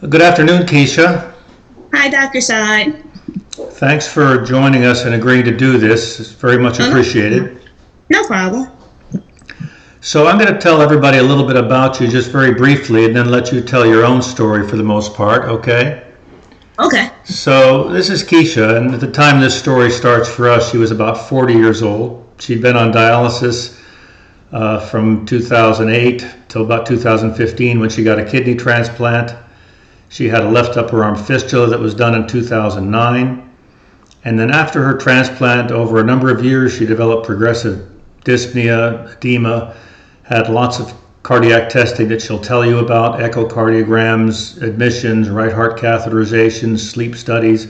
Good afternoon, Kiesha. Hi, Dr. Side. Thanks for joining us and agreeing to do this. It's very much Oh, appreciated. no problem. So I'm going to tell everybody a little bit about you just very briefly and then let you tell your own story for the most part, okay? Okay. So this is Kiesha, and at the time this story starts for us, she was about 40 years old. She'd been on dialysis from 2008 till about 2015 when she got a kidney transplant. She had a left upper arm fistula that was done in 2009. And then after her transplant, over a number of years, she developed progressive dyspnea, edema, had lots of cardiac testing that she'll tell you about, echocardiograms, admissions, right heart catheterizations, sleep studies,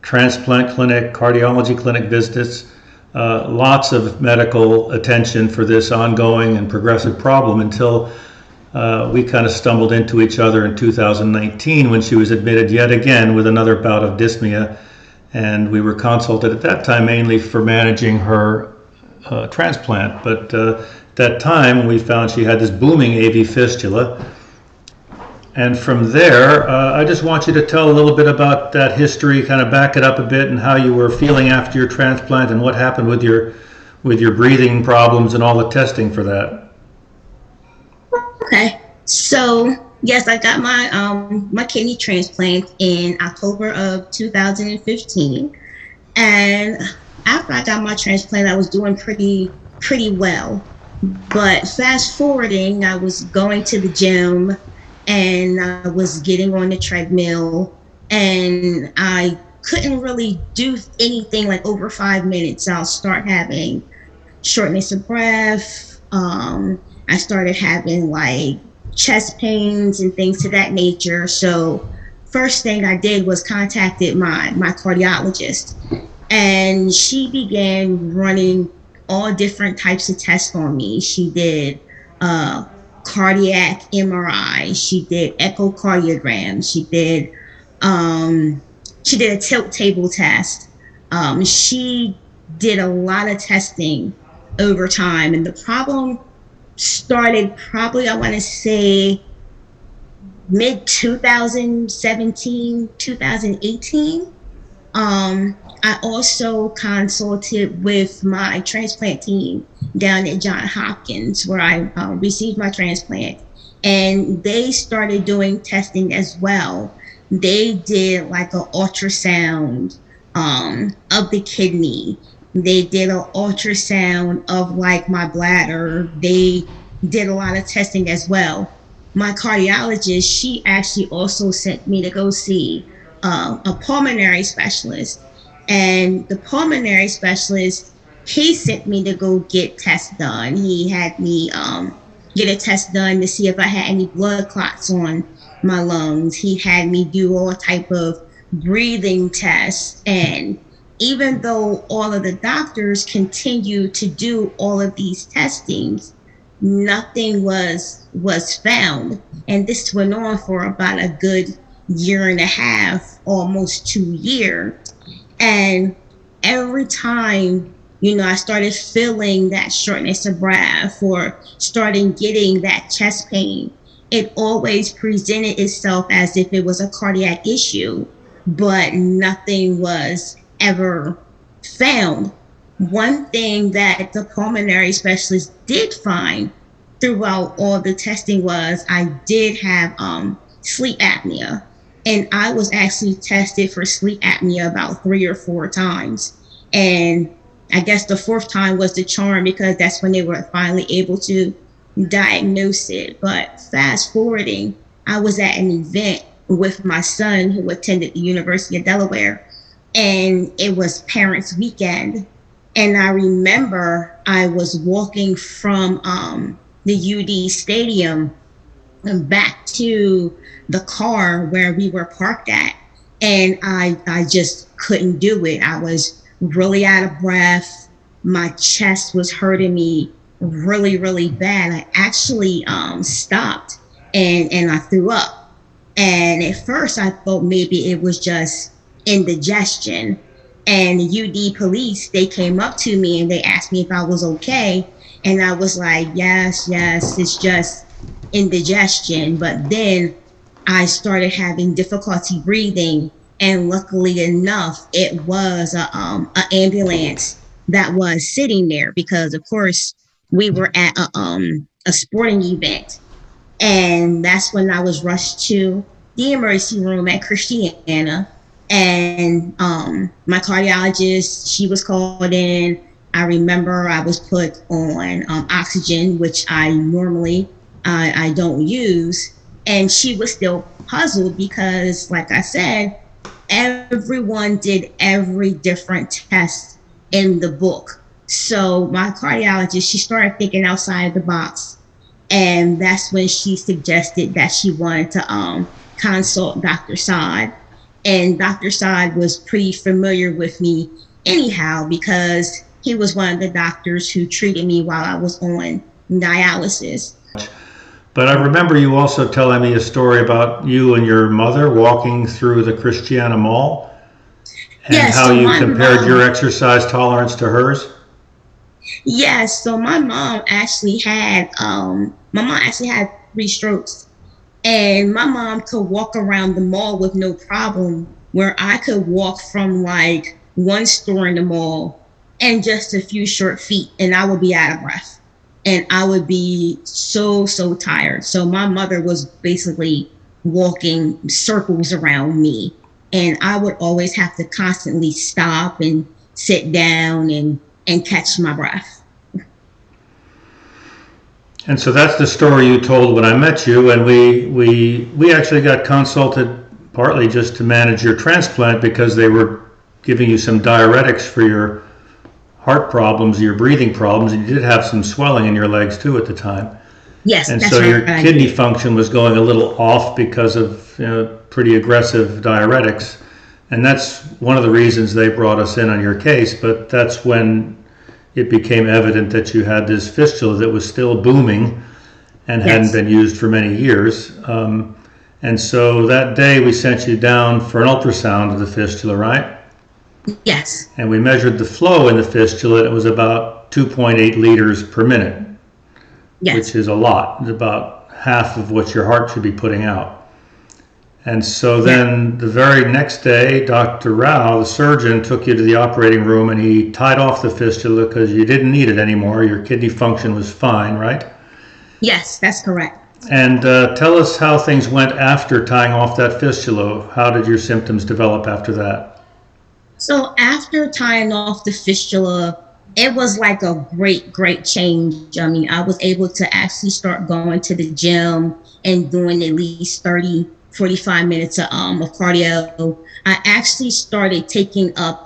transplant clinic, cardiology clinic visits, lots of medical attention for this ongoing and progressive problem until we kind of stumbled into each other in 2019 when she was admitted yet again with another bout of dyspnea, and we were consulted at that time mainly for managing her transplant. But at that time we found she had this booming AV fistula, and from there I just want you to tell a little bit about that history, kind of back it up a bit, and how you were feeling after your transplant and what happened with your breathing problems and all the testing for that. Okay. So, yes, I got my kidney transplant in October of 2015. And after I got my transplant, I was doing pretty well. But fast forwarding, I was going to the gym and I was getting on the treadmill, and I couldn't really do anything like over 5 minutes. I'll start having shortness of breath. I started having like chest pains and things to that nature. So first thing I did was contacted my cardiologist, and she began running all different types of tests on me. She did cardiac MRI, she did echocardiogram, she did a tilt table test. She did a lot of testing over time, and the problem started probably, I want to say, mid 2017, 2018. I also consulted with my transplant team down at Johns Hopkins, where I received my transplant, and they started doing testing as well. They did like an ultrasound of the kidney. They did an ultrasound of like my bladder. They did a lot of testing as well. My cardiologist, she actually also sent me to go see a pulmonary specialist. And the pulmonary specialist, he sent me to go get tests done. He had me get a test done to see if I had any blood clots on my lungs. He had me do all type of breathing tests, and even though all of the doctors continued to do all of these testings, nothing was found. And this went on for about a good year and a half, almost 2 years. And every time, I started feeling that shortness of breath or starting getting that chest pain, it always presented itself as if it was a cardiac issue, but nothing was ever found. One thing that the pulmonary specialist did find throughout all the testing was I did have sleep apnea, and I was actually tested for sleep apnea about 3 or 4 times, and I guess the fourth time was the charm, because that's when they were finally able to diagnose it. But fast forwarding, I was at an event with my son who attended the University of Delaware, and it was Parents Weekend. And I remember I was walking from the UD Stadium back to the car where we were parked at, and I just couldn't do it. I was really out of breath. My chest was hurting me really bad. I actually stopped and I threw up. And at first I thought maybe it was just indigestion. And the UD police, they came up to me and they asked me if I was okay. And I was like, yes, it's just indigestion. But then I started having difficulty breathing, and luckily enough, it was a ambulance that was sitting there because, of course, we were at a sporting event, and that's when I was rushed to the emergency room at Christiana. And my cardiologist, she was called in. I remember I was put on oxygen, which I normally I don't use, and she was still puzzled because, like I said, everyone did every different test in the book. So my cardiologist, she started thinking outside the box, and that's when she suggested that she wanted to consult Dr. Saad. And Dr. Saad was pretty familiar with me anyhow because he was one of the doctors who treated me while I was on dialysis. But I remember you also telling me a story about you and your mother walking through the Christiana Mall and Yes, how so you my compared mom, your exercise tolerance to hers. yes, so my mom actually had 3 strokes, and my mom could walk around the mall with no problem, where I could walk from like one store in the mall and just a few short feet, and I would be out of breath, and I would be so tired. So my mother was basically walking circles around me, and I would always have to constantly stop and sit down and catch my breath. And so that's the story you told when I met you, and we actually got consulted partly just to manage your transplant because they were giving you some diuretics for your heart problems, your breathing problems, and you did have some swelling in your legs too at the time. Yes, And that's so your right. I kidney did. function was going a little off because of pretty aggressive diuretics. And that's one of the reasons they brought us in on your case, but that's when it became evident that you had this fistula that was still booming and hadn't Yes, been used for many years. And so that day we sent you down for an ultrasound of the fistula, right? yes, And we measured the flow in the fistula, and it was about 2.8 liters per minute, which yes, is a lot. It's about half of what your heart should be putting out. And so yes. then the very next day, Dr. Rao, the surgeon, took you to the operating room and he tied off the fistula because you didn't need it anymore. Your kidney function was fine, right? Yes, that's correct. And tell us how things went after tying off that fistula. How did your symptoms develop after that? So after tying off the fistula, it was like a great change. I mean, I was able to actually start going to the gym and doing at least 30, 45 minutes of cardio. I actually started taking up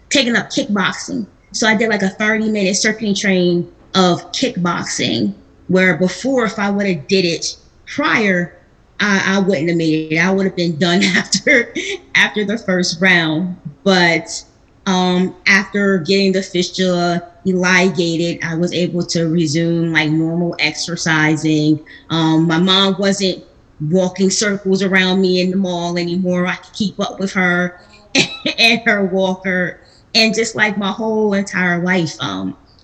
kickboxing. So I did like a 30-minute circuit train of kickboxing, where before, if I would have did it prior, I wouldn't have made it. I would have been done after the first round. But after getting the fistula ligated, I was able to resume like normal exercising. My mom wasn't walking circles around me in the mall anymore. I could keep up with her and her walker, and just like my whole entire life,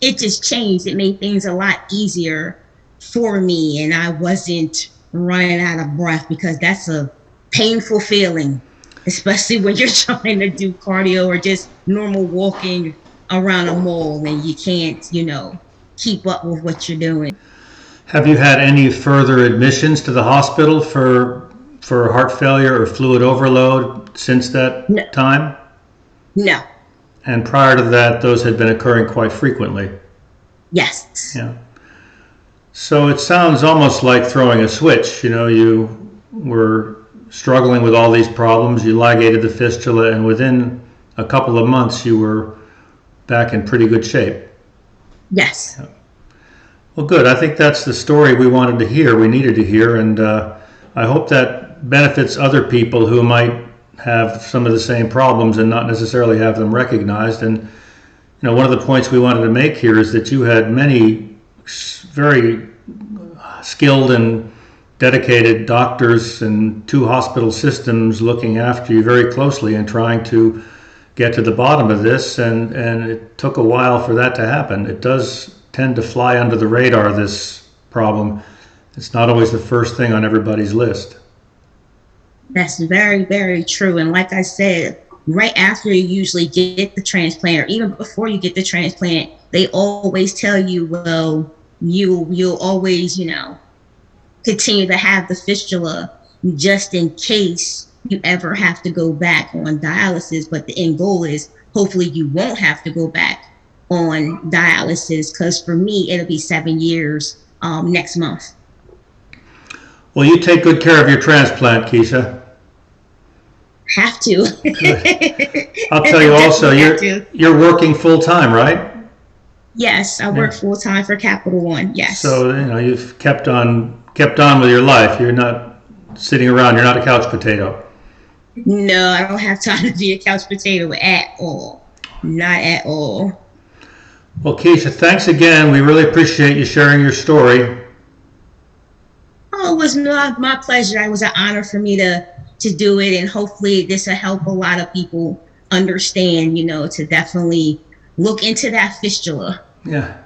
it just changed. It made things a lot easier for me, and I wasn't running out of breath because that's a painful feeling, especially when you're trying to do cardio or just normal walking around a mall and you can't, keep up with what you're doing. Have you had any further admissions to the hospital for heart failure or fluid overload since No, that time? no, And prior to that, those had been occurring quite frequently. yes, Yeah. So it sounds almost like throwing a switch. You were struggling with all these problems. You ligated the fistula, and within a couple of months, you were back in pretty good shape. yes. Well, good. I think that's the story we wanted to hear, we needed to hear, and I hope that benefits other people who might have some of the same problems and not necessarily have them recognized. And one of the points we wanted to make here is that you had many very skilled and dedicated doctors and 2 hospital systems looking after you very closely and trying to get to the bottom of this, and it took a while for that to happen. It does tend to fly under the radar, this problem. It's not always the first thing on everybody's list. That's very, very true. And like I said, right after you usually get the transplant, or even before you get the transplant, they always tell you, well, you'll always, continue to have the fistula just in case you ever have to go back on dialysis. But the end goal is hopefully you won't have to go back on dialysis, because for me, it'll be 7 years next month. Well, you take good care of your transplant, Kiesha. Have to. I'll tell you also, Definitely have to. you're working full time, right? Yes, I work full time for Capital One. Yes. So you've kept on with your life. You're not sitting around. You're not a couch potato. No, I don't have time to be a couch potato at all. Not at all. Well, Kiesha, thanks again. We really appreciate you sharing your story. Oh, it was my pleasure. It was an honor for me to do it, and hopefully this will help a lot of people understand, to definitely look into that fistula. Yeah.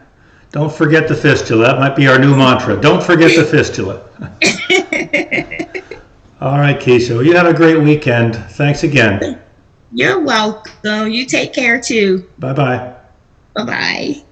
Don't forget the fistula. That might be our new mantra. Don't forget the fistula. All right, Kiesha. Well, you have a great weekend. Thanks again. You're welcome. You take care too. Bye-bye. Bye-bye.